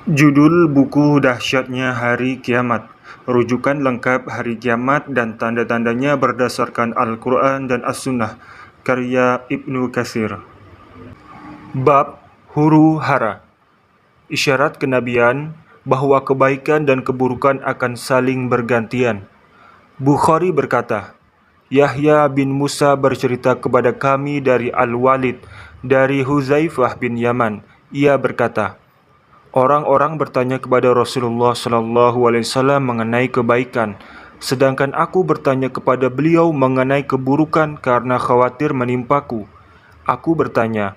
Judul buku Dahsyatnya Hari Kiamat. Rujukan lengkap Hari Kiamat dan tanda-tandanya berdasarkan Al-Quran dan As-Sunnah. Karya Ibnu Katsir. Bab Huru Hara. Isyarat kenabian bahwa kebaikan dan keburukan akan saling bergantian. Bukhari berkata, Yahya bin Musa bercerita kepada kami dari Al-Walid, dari Huzaifah bin Yaman. Ia berkata, orang-orang bertanya kepada Rasulullah SAW mengenai kebaikan, sedangkan aku bertanya kepada beliau mengenai keburukan karena khawatir menimpaku. Aku bertanya,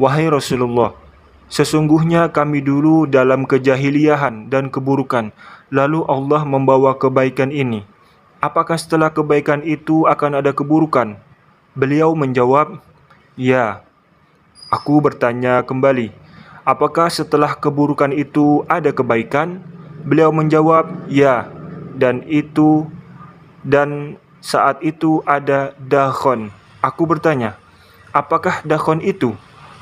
wahai Rasulullah, sesungguhnya kami dulu dalam kejahiliahan dan keburukan, lalu Allah membawa kebaikan ini. Apakah setelah kebaikan itu akan ada keburukan? Beliau menjawab, ya. Aku bertanya kembali, apakah setelah keburukan itu ada kebaikan? Beliau menjawab, ya. Dan saat itu ada dakhon. Aku bertanya, apakah dakhon itu?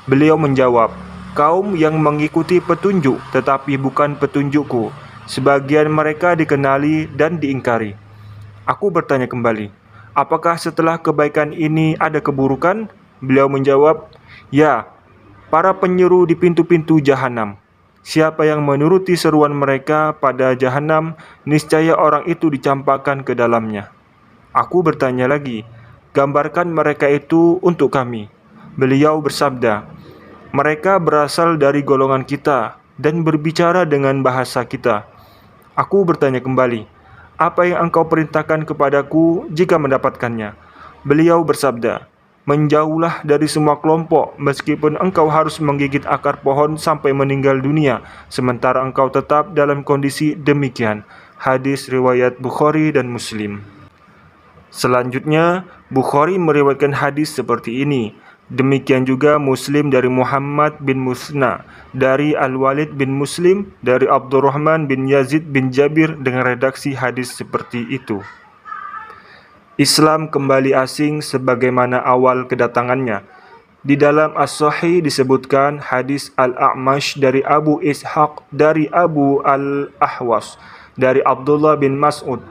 Beliau menjawab, kaum yang mengikuti petunjuk tetapi bukan petunjukku. Sebagian mereka dikenali dan diingkari. Aku bertanya kembali, apakah setelah kebaikan ini ada keburukan? Beliau menjawab, ya, para penyeru di pintu-pintu jahanam. Siapa yang menuruti seruan mereka pada jahanam, niscaya orang itu dicampakkan ke dalamnya. Aku bertanya lagi, gambarkan mereka itu untuk kami. Beliau bersabda, mereka berasal dari golongan kita dan berbicara dengan bahasa kita. Aku bertanya kembali, apa yang engkau perintahkan kepadaku jika mendapatkannya? Beliau bersabda, menjauhlah dari semua kelompok meskipun engkau harus menggigit akar pohon sampai meninggal dunia, sementara engkau tetap dalam kondisi demikian. Hadis riwayat Bukhari dan Muslim. Selanjutnya, Bukhari meriwayatkan hadis seperti ini. Demikian juga Muslim dari Muhammad bin Musna, dari Al-Walid bin Muslim, dari Abdurrahman bin Yazid bin Jabir dengan redaksi hadis seperti itu. Islam kembali asing sebagaimana awal kedatangannya. Di dalam As-Sahih disebutkan hadis Al-A'mash dari Abu Ishaq dari Abu Al-Ahwas dari Abdullah bin Mas'ud.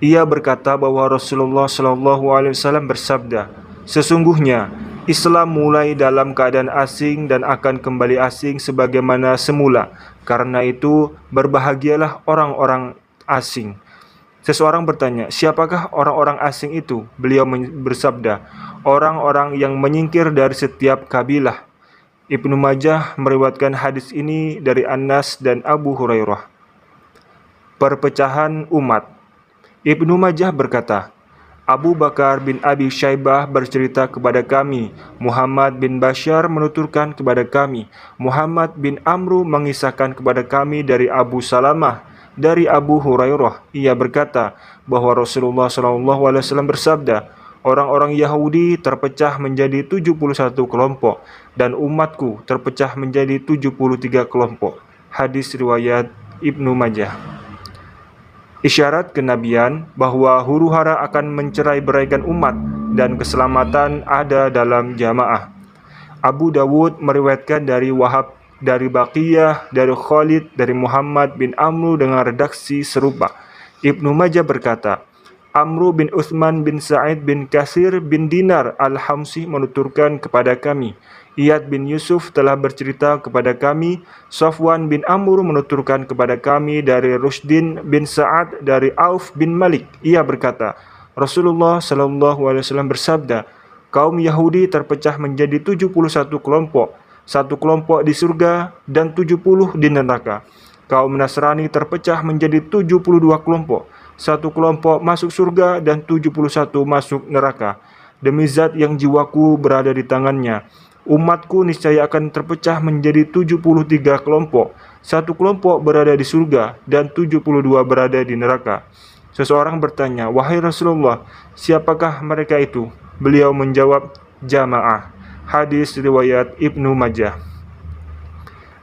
Ia berkata bahwa Rasulullah SAW bersabda, sesungguhnya Islam mulai dalam keadaan asing dan akan kembali asing sebagaimana semula. Karena itu, berbahagialah orang-orang asing. Seseorang bertanya, siapakah orang-orang asing itu? Beliau bersabda, orang-orang yang menyingkir dari setiap kabilah. Ibnu Majah meriwayatkan hadis ini dari Anas dan Abu Hurairah. Perpecahan umat. Ibnu Majah berkata, Abu Bakar bin Abi Syaibah bercerita kepada kami, Muhammad bin Bashar menuturkan kepada kami, Muhammad bin Amru mengisahkan kepada kami dari Abu Salamah, dari Abu Hurairah. Ia berkata bahwa Rasulullah SAW bersabda, orang-orang Yahudi terpecah menjadi 71 kelompok, dan umatku terpecah menjadi 73 kelompok. Hadis riwayat Ibnu Majah. Isyarat kenabian bahwa huru-hara akan mencerai-beraikan umat dan keselamatan ada dalam jamaah. Abu Dawud meriwayatkan dari Wahab, dari Baqiyah, dari Khalid, dari Muhammad bin Amru dengan redaksi serupa. Ibnu Majah berkata, Amru bin Uthman bin Sa'id bin Katsir bin Dinar al-Hamsi menuturkan kepada kami, Iyad bin Yusuf telah bercerita kepada kami, Safwan bin Amr menuturkan kepada kami dari Rushdin bin Sa'ad dari Auf bin Malik. Ia berkata, Rasulullah SAW bersabda, kaum Yahudi terpecah menjadi 71 kelompok, satu kelompok di surga dan 70 di neraka. Kaum Nasrani terpecah menjadi 72 kelompok, satu kelompok masuk surga dan 71 masuk neraka. Demi zat yang jiwaku berada di tangannya, umatku niscaya akan terpecah menjadi 73 kelompok. Satu kelompok berada di surga dan 72 berada di neraka. Seseorang bertanya, wahai Rasulullah, siapakah mereka itu? Beliau menjawab, jamaah. Hadis riwayat Ibnu Majah.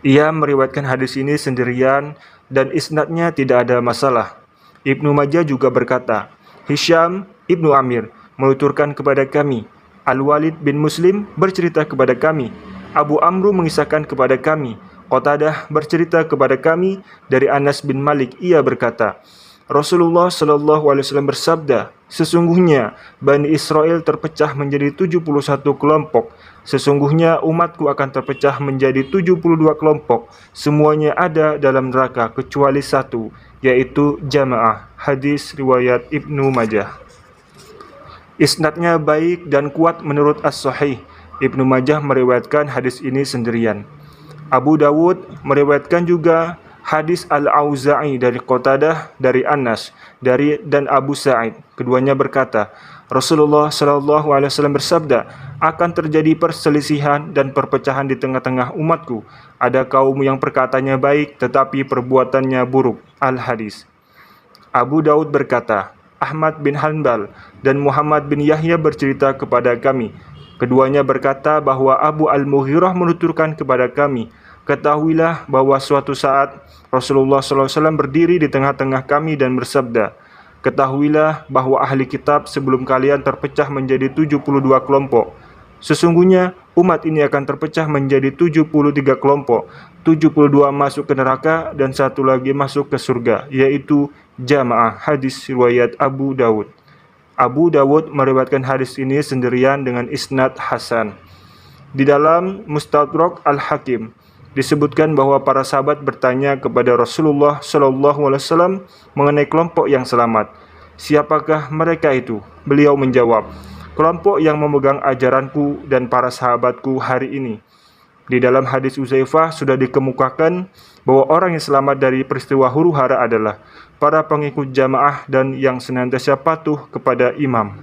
Ia meriwayatkan hadis ini sendirian dan isnadnya tidak ada masalah. Ibnu Majah juga berkata, Hisham Ibnu Amir menuturkan kepada kami, Al-Walid bin Muslim bercerita kepada kami, Abu Amru mengisahkan kepada kami, Qatadah bercerita kepada kami dari Anas bin Malik, ia berkata, Rasulullah Shallallahu Alaihi Wasallam bersabda, sesungguhnya Bani Israel terpecah menjadi 71 kelompok. Sesungguhnya umatku akan terpecah menjadi 72 kelompok. Semuanya ada dalam neraka kecuali satu, yaitu jamaah. Hadis riwayat Ibnu Majah. Isnadnya baik dan kuat menurut As-Sahih. Ibnu Majah meriwayatkan hadis ini sendirian. Abu Dawud meriwayatkan juga hadis Al-Auza'i dari Qatadah, dari Anas, dan Abu Sa'id. Keduanya berkata, Rasulullah Shallallahu Alaihi Wasallam bersabda, akan terjadi perselisihan dan perpecahan di tengah-tengah umatku. Ada kaum yang perkataannya baik, tetapi perbuatannya buruk. Al-Hadis. Abu Daud berkata, Ahmad bin Hanbal dan Muhammad bin Yahya bercerita kepada kami. Keduanya berkata bahwa Abu Al-Mughirah menuturkan kepada kami, ketahuilah bahwa suatu saat Rasulullah SAW berdiri di tengah-tengah kami dan bersabda, ketahuilah bahwa ahli kitab sebelum kalian terpecah menjadi 72 kelompok. Sesungguhnya umat ini akan terpecah menjadi 73 kelompok. 72 masuk ke neraka dan satu lagi masuk ke surga, yaitu jamaah. Hadis riwayat Abu Dawud. Abu Dawud meriwayatkan hadis ini sendirian dengan isnad hasan. Di dalam Mustadrak Al-Hakim disebutkan bahwa para sahabat bertanya kepada Rasulullah SAW mengenai kelompok yang selamat. Siapakah mereka itu? Beliau menjawab, kelompok yang memegang ajaranku dan para sahabatku hari ini. Di dalam hadis Uzaifah sudah dikemukakan bahwa orang yang selamat dari peristiwa huru-hara adalah para pengikut jamaah dan yang senantiasa patuh kepada imam.